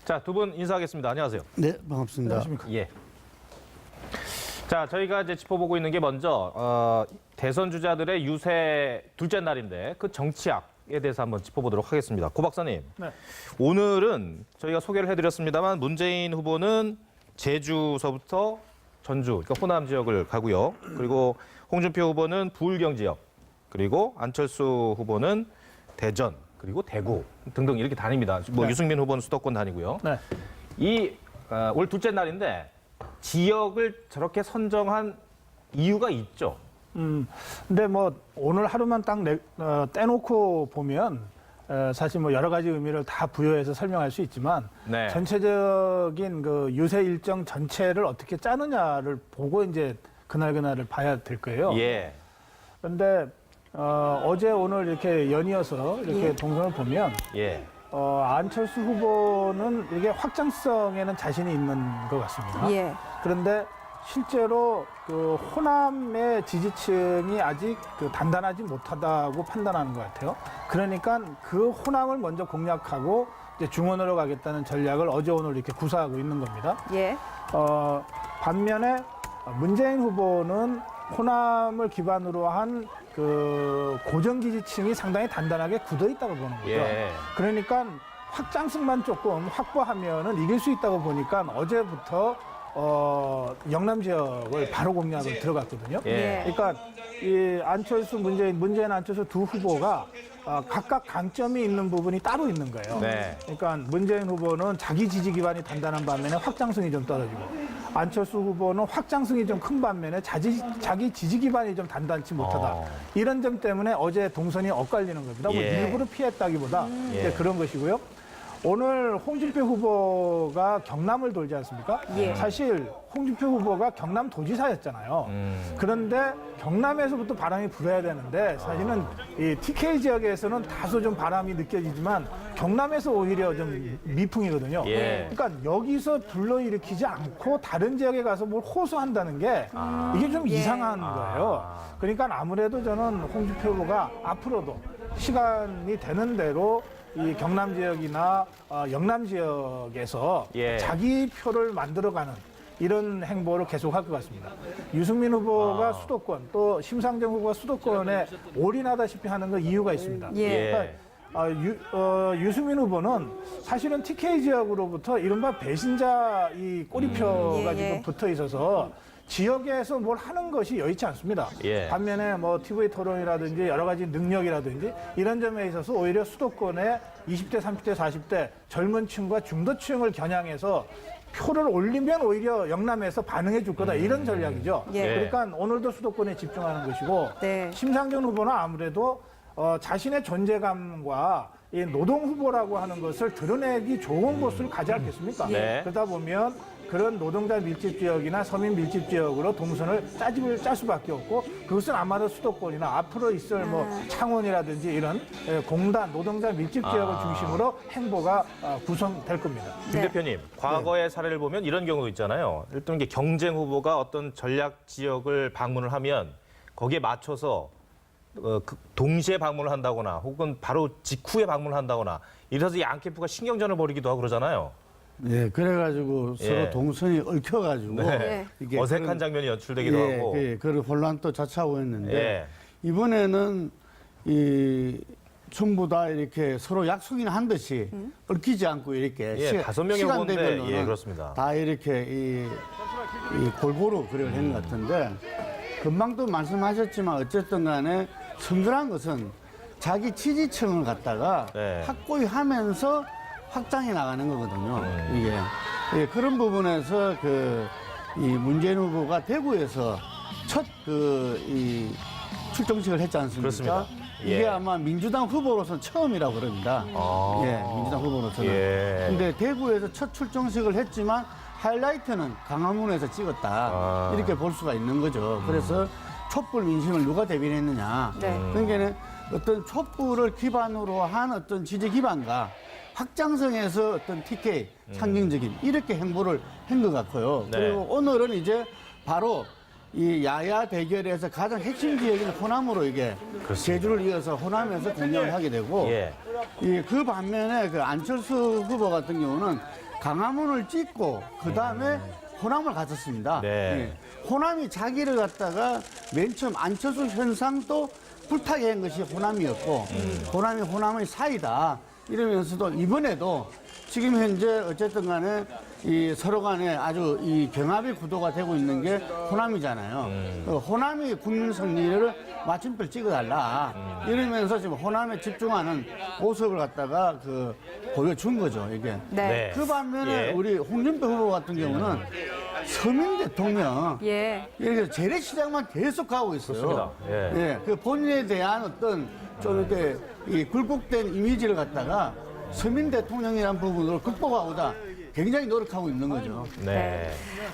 자, 두 분 인사하겠습니다. 안녕하세요. 네, 반갑습니다. 안녕하십니까. 예. 자, 저희가 이제 짚어보고 있는 게 먼저 대선 주자들의 유세 둘째 날인데 그 정치학에 대해서 한번 짚어보도록 하겠습니다. 고 박사님, 네. 오늘은 저희가 소개를 해드렸습니다만 문재인 후보는 제주서부터 전주, 그러니까 호남 지역을 가고요. 그리고 홍준표 후보는 부울경 지역, 그리고 안철수 후보는 대전, 그리고 대구 등등 이렇게 다닙니다. 뭐 네. 유승민 후보는 수도권 다니고요. 네. 올 둘째 날인데 지역을 저렇게 선정한 이유가 있죠. 근데 뭐 오늘 하루만 딱 떼놓고 보면 사실 뭐 여러 가지 의미를 다 부여해서 설명할 수 있지만 네. 전체적인 그 유세 일정 전체를 어떻게 짜느냐를 보고 이제 그날을 봐야 될 거예요. 예. 그런데 어제 오늘 이렇게 연이어서 이렇게 동선을 보면 예. 안철수 후보는 이게 확장성에는 자신이 있는 것 같습니다. 예. 그런데 실제로 그 호남의 지지층이 아직 그 단단하지 못하다고 판단하는 것 같아요. 그러니까 그 호남을 먼저 공략하고 이제 중원으로 가겠다는 전략을 어제 오늘 이렇게 구사하고 있는 겁니다. 예. 반면에 문재인 후보는 호남을 기반으로 한 그 고정 지지층이 상당히 단단하게 굳어 있다고 보는 거죠. 예. 그러니까 확장성만 조금 확보하면은 이길 수 있다고 보니까 어제부터 영남 지역을 바로 공략을 들어갔거든요. 예. 그러니까 이 안철수, 문재인, 안철수 두 후보가 각각 강점이 있는 부분이 따로 있는 거예요. 네. 그러니까 문재인 후보는 자기 지지 기반이 단단한 반면에 확장성이 좀 떨어지고 안철수 후보는 확장성이 좀 큰 반면에 자기 지지 기반이 좀 단단치 못하다. 이런 점 때문에 어제 동선이 엇갈리는 겁니다. 뭐 예. 일부러 피했다기보다 이제 예. 그런 것이고요. 오늘 홍준표 후보가 경남을 돌지 않습니까? 예. 사실 홍준표 후보가 경남 도지사였잖아요. 그런데 경남에서부터 바람이 불어야 되는데 사실은 이 TK 지역에서는 다소 좀 바람이 느껴지지만 경남에서 오히려 좀 미풍이거든요. 예. 그러니까 여기서 불러일으키지 않고 다른 지역에 가서 뭘 호소한다는 게 이게 좀 이상한 거예요. 그러니까 아무래도 저는 홍준표 후보가 앞으로도 시간이 되는 대로 이 경남 지역이나 영남 지역에서 예. 자기 표를 만들어가는 이런 행보를 계속할 것 같습니다. 유승민 후보가 수도권 또 심상정 후보가 수도권에 올인하다시피 하는 건 이유가 있습니다. 예. 그러니까 유승민 후보는 사실은 TK 지역으로부터 이른바 배신자 이 꼬리표가 예, 예. 지금 붙어 있어서 지역에서 뭘 하는 것이 여의치 않습니다. 예. 반면에 뭐 TV 토론이라든지 여러 가지 능력이라든지 이런 점에 있어서 오히려 수도권의 20대, 30대, 40대 젊은 층과 중도층을 겨냥해서 표를 올리면 오히려 영남에서 반응해 줄 거다 이런 전략이죠. 예. 그러니까 오늘도 수도권에 집중하는 것이고 네. 심상정 후보는 아무래도 자신의 존재감과 이 노동 후보라고 하는 것을 드러내기 좋은 곳을 가지 않겠습니까? 네. 그러다 보면 그런 노동자 밀집 지역이나 서민 밀집 지역으로 동선을 짤 수밖에 없고 그것은 아마도 수도권이나 앞으로 있을 뭐 창원이라든지 이런 공단 노동자 밀집 지역을 중심으로 행보가 구성될 겁니다. 김 네. 대표님, 과거의 사례를 보면 이런 경우 있잖아요. 일단 이게 경쟁 후보가 어떤 전략 지역을 방문을 하면 거기에 맞춰서 동시에 방문을 한다거나 혹은 바로 직후에 방문을 한다거나 이래서 양 캠프가 신경전을 벌이기도 하고 그러잖아요. 예, 그래가지고 예. 서로 동선이 얽혀가지고 네. 이게 어색한 그런- 장면이 연출되기도 예, 하고. 그런 혼란도 자초하고 있는데 예. 이번에는 이 전부 다 이렇게 서로 약속이나 한 듯이 얽히지 않고 이렇게 예, 5명의 후보인데, 시간대별로는 예, 그렇습니다. 다 이렇게 이 골고루 그걸 하는 것 같은데 금방도 말씀하셨지만 어쨌든 간에 선거란 것은 자기 지지층을 갖다가 네. 확고히 하면서 확장해 나가는 거거든요. 이게 예, 그런 부분에서 이 문재인 후보가 대구에서 첫 이 출정식을 했지 않습니까? 그렇습니다. 이게 예. 아마 민주당 후보로서는 처음이라고 그럽니다. 예, 민주당 후보로서는. 예. 근데 대구에서 첫 출정식을 했지만 하이라이트는 강화문에서 찍었다. 이렇게 볼 수가 있는 거죠. 그래서 촛불 민심을 누가 대변했느냐. 네. 그러니까 어떤 촛불을 기반으로 한 어떤 지지 기반과 확장성에서 어떤 TK 상징적인 이렇게 행보를 한 것 같고요. 네. 그리고 오늘은 이제 바로 이 야야 대결에서 가장 핵심 지역인 호남으로 이게 제주를 이어서 호남에서 공략을 하게 되고 예. 그 반면에 그 안철수 후보 같은 경우는 강화문을 찍고 그 다음에 호남을 갔었습니다. 네. 예. 호남이 자기를 갖다가 맨 처음 안철수 현상도 불타게 한 것이 호남이었고 호남이 호남의 사이다 이러면서도 이번에도 지금 현재 어쨌든 간에 이 서로 간에 아주 이 경합의 구도가 되고 있는 게 호남이잖아요. 그 호남이 국민 승리를 마침표를 찍어달라 이러면서 지금 호남에 집중하는 모습을 갖다가 그 보여준 거죠 이게. 네. 그 반면에 예. 우리 홍준표 후보 같은 경우는 서민 대통령 예. 이렇게 재래시장만 계속 가고 있어요. 그렇습니다. 예. 예, 그 본인에 대한 어떤 좀 이렇게 이 굴곡된 이미지를 갖다가 서민 대통령이라는 부분으로 극복하고자 굉장히 노력하고 있는 거죠. 네.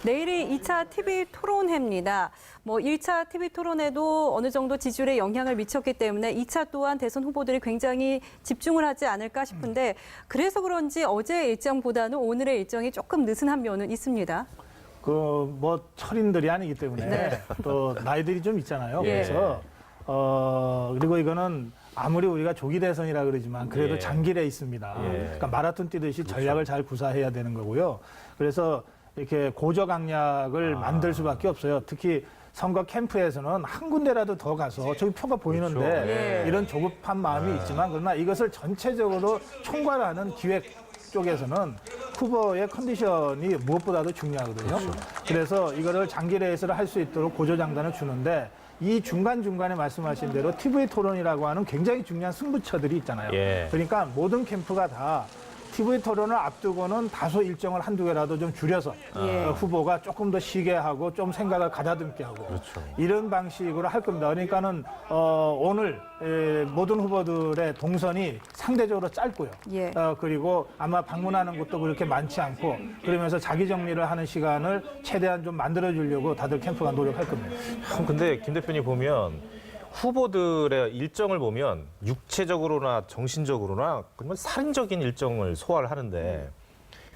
내일이 2차 TV 토론회입니다. 뭐 1차 TV 토론회도 어느 정도 지지율에 영향을 미쳤기 때문에 2차 또한 대선 후보들이 굉장히 집중을 하지 않을까 싶은데 그래서 그런지 어제의 일정보다는 오늘의 일정이 조금 느슨한 면은 있습니다. 그 뭐 철인들이 아니기 때문에 네. 또 나이들이 좀 있잖아요. 예. 그래서 그리고 이거는 아무리 우리가 조기 대선이라 그러지만 그래도 예. 장기 레이스입니다. 예. 그러니까 마라톤 뛰듯이 전략을 잘 구사해야 되는 거고요. 그래서 이렇게 고저강약을 만들 수밖에 없어요. 특히 선거 캠프에서는 한 군데라도 더 가서 저기 표가 보이는데 그렇죠. 예. 이런 조급한 마음이 있지만 그러나 이것을 전체적으로 총괄하는 기획 쪽에서는 후보의 컨디션이 무엇보다도 중요하거든요. 그래서 이거를 장기 레이스를 할 수 있도록 고조장단을 주는데 이 중간중간에 말씀하신 대로 TV 토론이라고 하는 굉장히 중요한 승부처들이 있잖아요. 예. 그러니까 모든 캠프가 다 TV 토론을 앞두고는 다소 일정을 한두 개라도 좀 줄여서 예. 후보가 조금 더 쉬게 하고 좀 생각을 가다듬게 하고 그렇죠. 이런 방식으로 할 겁니다. 그러니까는 오늘 모든 후보들의 동선이 상대적으로 짧고요. 예. 그리고 아마 방문하는 곳도 그렇게 많지 않고 그러면서 자기 정리를 하는 시간을 최대한 좀 만들어 주려고 다들 캠프가 노력할 겁니다. 참 근데 김 대표님 보면 후보들의 일정을 보면 육체적으로나 정신적으로나 정말 살인적인 일정을 소화를 하는데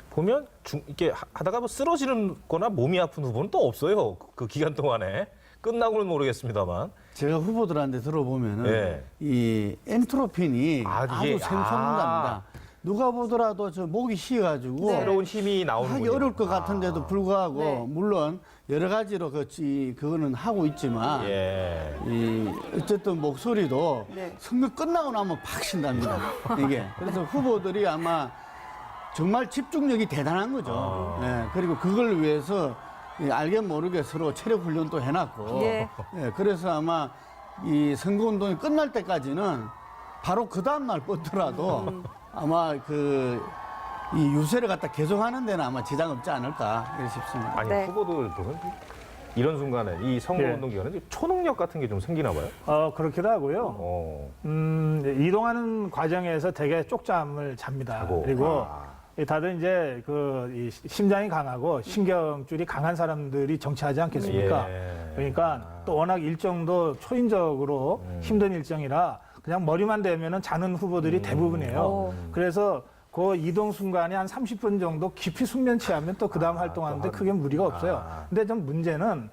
보면 이렇게 하다가 뭐 쓰러지는 거나 몸이 아픈 후보는 또 없어요. 그 기간 동안에. 끝나고는 모르겠습니다만. 제가 후보들한테 들어보면은 예. 이 엔트로핀이 아, 아주 이게- 샘솟는답니다. 누가 보더라도 저 목이 쉬어가지고 새로운 힘이 나오는군요. 하기 어려울 것 같은데도 불구하고 네. 물론 여러 가지로 그거는 하고 있지만 예. 이 어쨌든 목소리도 네. 선거 끝나고 나면 팍 신답니다. 이게 그래서 후보들이 아마 정말 집중력이 대단한 거죠. 예, 그리고 그걸 위해서 알게 모르게 서로 체력 훈련도 해놨고 예. 예, 그래서 아마 이 선거운동이 끝날 때까지는 바로 그 다음날 뻗더라도 아마 이 유세를 갖다 계속하는 데는 아마 지장 없지 않을까 이렇게 싶습니다. 아니 네. 후보들은 이런 순간에 이 선거운동 기간에 초능력 같은 게 좀 생기나 봐요. 그렇기도 하고요. 어. 이동하는 과정에서 되게 쪽잠을 잡니다. 자고. 그리고 아. 다들 이제 이 심장이 강하고 신경줄이 강한 사람들이 정치하지 않겠습니까? 예. 그러니까 또 워낙 일정도 초인적으로 힘든 일정이라 그냥 머리만 대면은 자는 후보들이 대부분이에요. 오. 그래서 그 이동 순간에 한 30분 정도 깊이 숙면 취하면 또 그 다음 활동하는데 크게 무리가 없어요. 근데 좀 문제는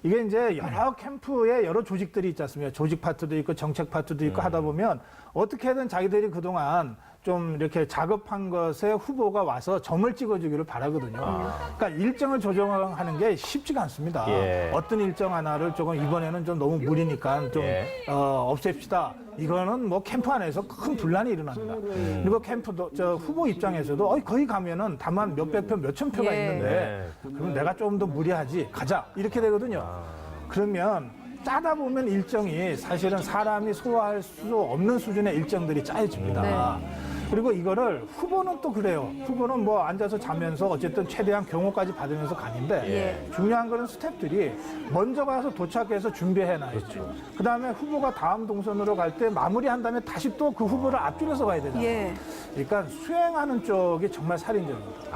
이게 이제 여러 캠프에 여러 조직들이 있지 않습니까? 조직 파트도 있고 정책 파트도 있고 하다 보면 어떻게든 자기들이 그동안 좀 이렇게 작업한 것에 후보가 와서 점을 찍어주기를 바라거든요. 그러니까 일정을 조정하는 게 쉽지가 않습니다. 예. 어떤 일정 하나를 조금 이번에는 좀 너무 무리니까 좀 예. 없앱시다. 이거는 뭐 캠프 안에서 큰 분란이 일어납니다. 그리고 캠프도 후보 입장에서도 거기 가면은 다만 몇백 표, 몇천 표가 예. 있는데 그럼 내가 좀 더 무리하지 가자 이렇게 되거든요. 그러면 짜다 보면 일정이 사실은 사람이 소화할 수 없는 수준의 일정들이 짜여집니다. 그리고 이거를 후보는 또 그래요. 후보는 뭐 앉아서 자면서 어쨌든 최대한 경호까지 받으면서 가는데 중요한 거는 스태프들이 먼저 가서 도착해서 준비해놔야죠. 그다음에 후보가 다음 동선으로 갈 때 마무리한 다음에 다시 또 그 후보를 앞줄여서 가야 되잖아요. 예. 그러니까 수행하는 쪽이 정말 살인적입니다.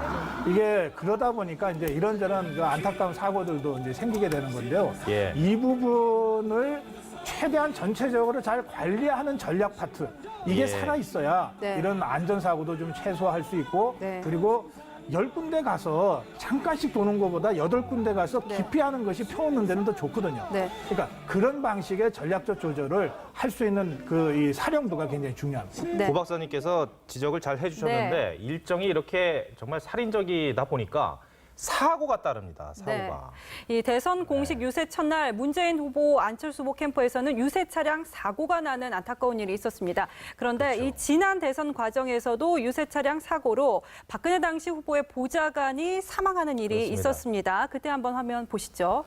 이게 그러다 보니까 이제 이런저런 그 안타까운 사고들도 이제 생기게 되는 건데요. 예. 이 부분을 최대한 전체적으로 잘 관리하는 전략 파트 이게 예. 살아 있어야 네. 이런 안전사고도 좀 최소화할 수 있고 네. 그리고 10군데 가서 잠깐씩 도는 것보다 8군데 가서 네. 깊이 하는 것이 표 없는 데는 더 좋거든요. 네. 그러니까 그런 방식의 전략적 조절을 할 수 있는 그 이 사령도가 굉장히 중요합니다. 네. 고 박사님께서 지적을 잘 해주셨는데 일정이 이렇게 정말 살인적이다 보니까 사고가 따릅니다. 사고가. 네. 이 대선 공식 유세 첫날 문재인 후보 안철수 후보 캠프에서는 유세 차량 사고가 나는 안타까운 일이 있었습니다. 그런데 그렇죠. 이 지난 대선 과정에서도 유세 차량 사고로 박근혜 당시 후보의 보좌관이 사망하는 일이 그렇습니다. 있었습니다. 그때 한번 화면 보시죠.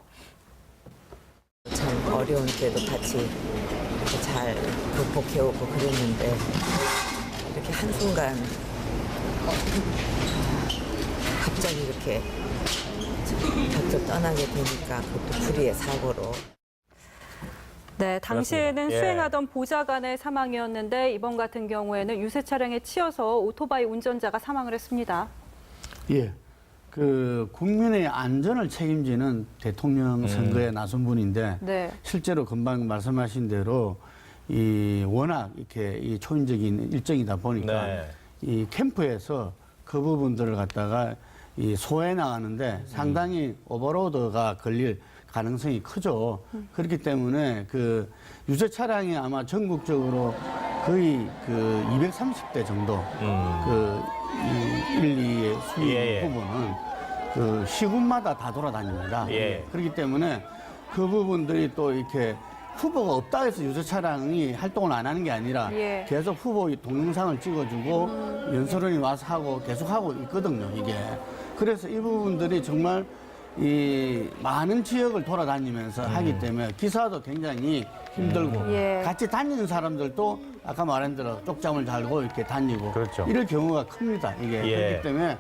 참 어려운 때도 같이 이렇게 잘 극복해오고 그랬는데 이렇게 한순간 갑자기 이렇게 격적 떠나게 되니까 그것도 불의의 사고로. 네, 당시에는 그렇습니다. 예. 수행하던 보좌관의 사망이었는데 이번 같은 경우에는 유세 차량에 치여서 오토바이 운전자가 사망을 했습니다. 예. 그 국민의 안전을 책임지는 대통령 선거에 나선 분인데 네. 실제로 금방 말씀하신 대로 이 워낙 이렇게 이 초인적인 일정이다 보니까 네. 이 캠프에서 그 부분들을 갖다가 이 소화해 나가는데 상당히 오버로드가 걸릴 가능성이 크죠. 그렇기 때문에 그 유세 차량이 아마 전국적으로 거의 그 230대 정도 그 1, 2의 순위 예, 예. 후보는 그 시군마다 다 돌아다닙니다. 예. 그렇기 때문에 그 부분들이 또 이렇게 후보가 없다 해서 유세 차량이 활동을 안 하는 게 아니라 예. 계속 후보 동영상을 찍어주고 연설원이 와서 하고 계속 하고 있거든요, 이게. 그래서 이 부분들이 정말 이 많은 지역을 돌아다니면서 하기 때문에 기사도 굉장히 힘들고 예. 같이 다니는 사람들도 아까 말한 대로 쪽잠을 잘고 이렇게 다니고 그렇죠. 이럴 경우가 큽니다, 이게. 예. 그렇기 때문에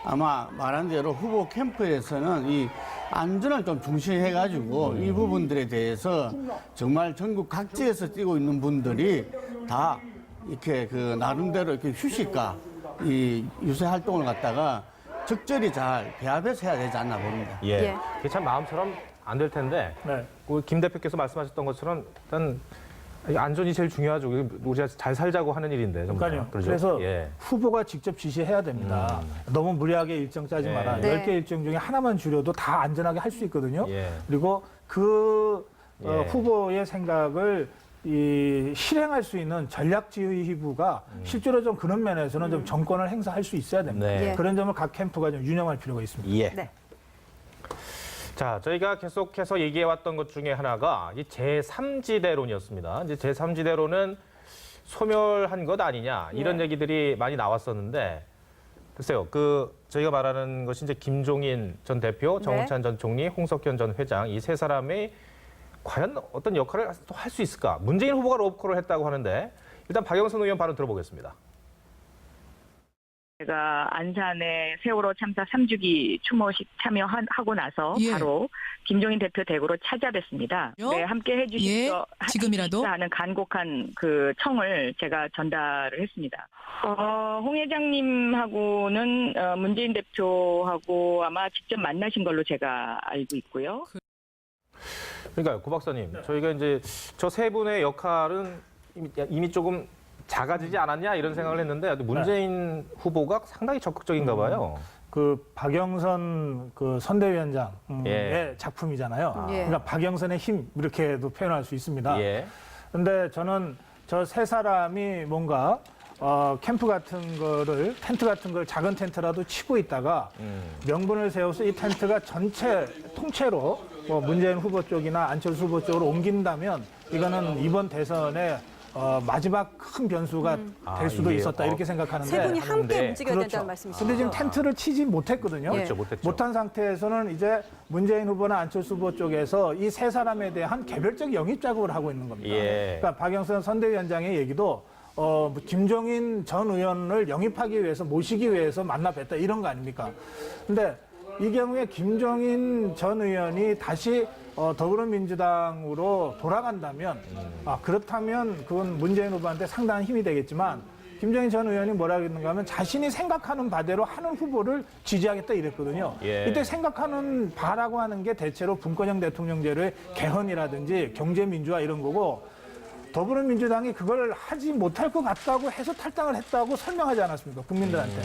아마 말한 대로 후보 캠프에서는 이 안전을 좀 중시해가지고 이 부분들에 대해서 정말 전국 각지에서 뛰고 있는 분들이 다 이렇게 그 나름대로 이렇게 휴식과 이 유세 활동을 갖다가 적절히 잘 배합해서 해야 되지 않나 봅니다. 예. 예. 그게 참 마음처럼 안 될 텐데 네. 김 대표께서 말씀하셨던 것처럼 일단 이 안전이 제일 중요하죠. 우리가 잘 살자고 하는 일인데. 전부 다. 그러니까요. 그러죠? 그래서 예. 후보가 직접 지시해야 됩니다. 너무 무리하게 일정 짜지 예. 마라. 네. 10개 일정 중에 하나만 줄여도 다 안전하게 할 수 있거든요. 예. 그리고 그 예. 후보의 생각을 이 실행할 수 있는 전략지휘부가 실제로 좀 그런 면에서는 좀 정권을 행사할 수 있어야 됩니다. 네. 예. 그런 점을 각 캠프가 좀 유념할 필요가 있습니다. 예. 네. 자, 저희가 계속해서 얘기해왔던 것 중에 하나가 이 제3지대론이었습니다. 이제 제3지대론은 소멸한 것 아니냐 이런 네. 얘기들이 많이 나왔었는데 글쎄요, 그 저희가 말하는 것이 이제 김종인 전 대표, 네. 정우찬 전 총리, 홍석현 전 회장 이 세 사람이 과연 어떤 역할을 또 할 수 있을까? 문재인 후보가 로브콜을 했다고 하는데 일단 박영선 의원 발언 들어보겠습니다. 제가 안산에 세월호 참사 3주기 추모식 참여하고 나서 예. 바로 김종인 대표 대구로 찾아뵀습니다. 요? 네, 함께 해주십시오. 예, 지금이라도? 하는 간곡한 그 청을 제가 전달을 했습니다. 홍 회장님하고는 문재인 대표하고 아마 직접 만나신 걸로 제가 알고 있고요. 그러니까요, 고 박사님, 저희가 이제 저 세 분의 역할은 이미 조금 작아지지 않았냐 이런 생각을 했는데 문재인 후보가 상당히 적극적인가 봐요. 그 박영선 그 선대위원장의 예. 작품이잖아요. 예. 그러니까 박영선의 힘 이렇게도 표현할 수 있습니다. 예. 근데 저는 저 세 사람이 뭔가 캠프 같은 거를 텐트 같은 걸 작은 텐트라도 치고 있다가 명분을 세워서 이 텐트가 전체 통째로 뭐 문재인 후보 쪽이나 안철수 후보 쪽으로 옮긴다면 이거는 이번 대선에 마지막 큰 변수가 될 수도 이게, 있었다 이렇게 생각하는데 세 분이 함께 하는데 움직여야 그렇죠. 된다는 말씀이시죠? 근데 지금 텐트를 치지 못했거든요. 그렇죠, 못했죠. 못한 상태에서는 이제 문재인 후보나 안철수 후보 쪽에서 이 세 사람에 대한 개별적 영입 작업을 하고 있는 겁니다. 예. 그러니까 박영선 선대위원장의 얘기도 김종인 전 의원을 영입하기 위해서 모시기 위해서 만나 뵀다 이런 거 아닙니까? 근데 이 경우에 김종인 전 의원이 다시 더불어민주당으로 돌아간다면 그렇다면 그건 문재인 후보한테 상당한 힘이 되겠지만 김종인 전 의원이 뭐라고 했는가 하면 자신이 생각하는 바대로 하는 후보를 지지하겠다 이랬거든요. 예. 이때 생각하는 바라고 하는 게 대체로 분권형 대통령제로의 개헌이라든지 경제민주화 이런 거고 더불어민주당이 그걸 하지 못할 것 같다고 해서 탈당을 했다고 설명하지 않았습니까? 국민들한테.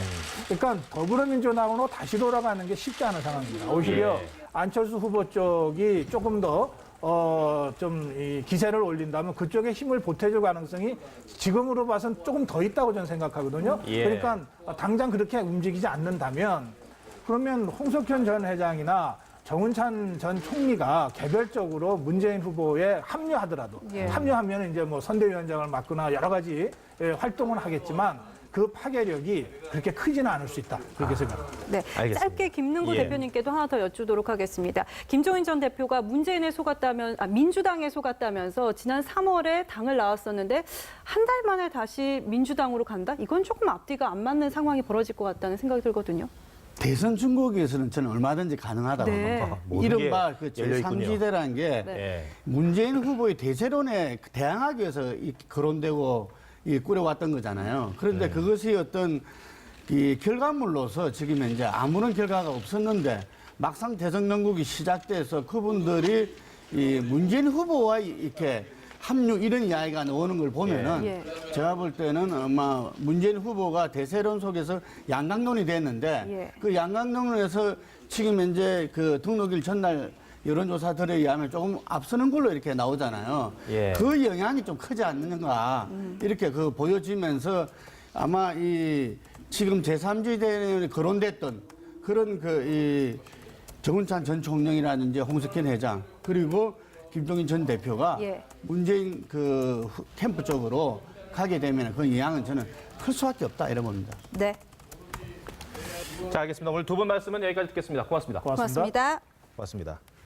그러니까 더불어민주당으로 다시 돌아가는 게 쉽지 않은 상황입니다. 오히려 예. 안철수 후보 쪽이 조금 더 이 기세를 올린다면 그쪽에 힘을 보태줄 가능성이 지금으로 봐선 조금 더 있다고 저는 생각하거든요. 예. 그러니까 당장 그렇게 움직이지 않는다면 그러면 홍석현 전 회장이나 정운찬 전 총리가 개별적으로 문재인 후보에 합류하더라도 예. 합류하면 이제 뭐 선대위원장을 맡거나 여러 가지 활동을 하겠지만 그 파괴력이 그렇게 크지는 않을 수 있다. 그렇게 생각합니다. 네, 알겠습니다. 짧게 김능구 예. 대표님께도 하나 더 여쭈도록 하겠습니다. 김종인 전 대표가 문재인에 민주당에 속았다면서 지난 3월에 당을 나왔었는데 한 달 만에 다시 민주당으로 간다? 이건 조금 앞뒤가 안 맞는 상황이 벌어질 것 같다는 생각이 들거든요. 대선 중국에서는 저는 얼마든지 가능하다고 네. 봅니다. 모든 게 이른바 그 열려있군요. 제3지대라는 게 네. 예. 문재인 후보의 대세론에 대항하기 위해서 거론되고 꾸려왔던 거잖아요. 그런데 그것이 어떤 이 결과물로서 지금 현재 아무런 결과가 없었는데 막상 대선 정국이 시작돼서 그분들이 이 문재인 후보와 이렇게 합류 이런 이야기가 나오는 걸 보면은 예. 제가 볼 때는 아마 문재인 후보가 대세론 속에서 양강론이 됐는데 예. 그 양강론에서 지금 현재 그 등록일 전날 여론조사들에 의하면 조금 앞서는 걸로 이렇게 나오잖아요. 예. 그 영향이 좀 크지 않는가 이렇게 그 보여지면서 아마 이 지금 제3지대에 거론됐던 그런 이 정운찬 전 총령이라든지 홍석현 회장 그리고 김종인 전 대표가 예. 문재인 그 캠프 쪽으로 가게 되면 그 영향은 저는 클 수밖에 없다 이런 겁니다. 네, 자, 알겠습니다. 오늘 두 분 말씀은 여기까지 듣겠습니다. 고맙습니다. 고맙습니다. 고맙습니다. 고맙습니다.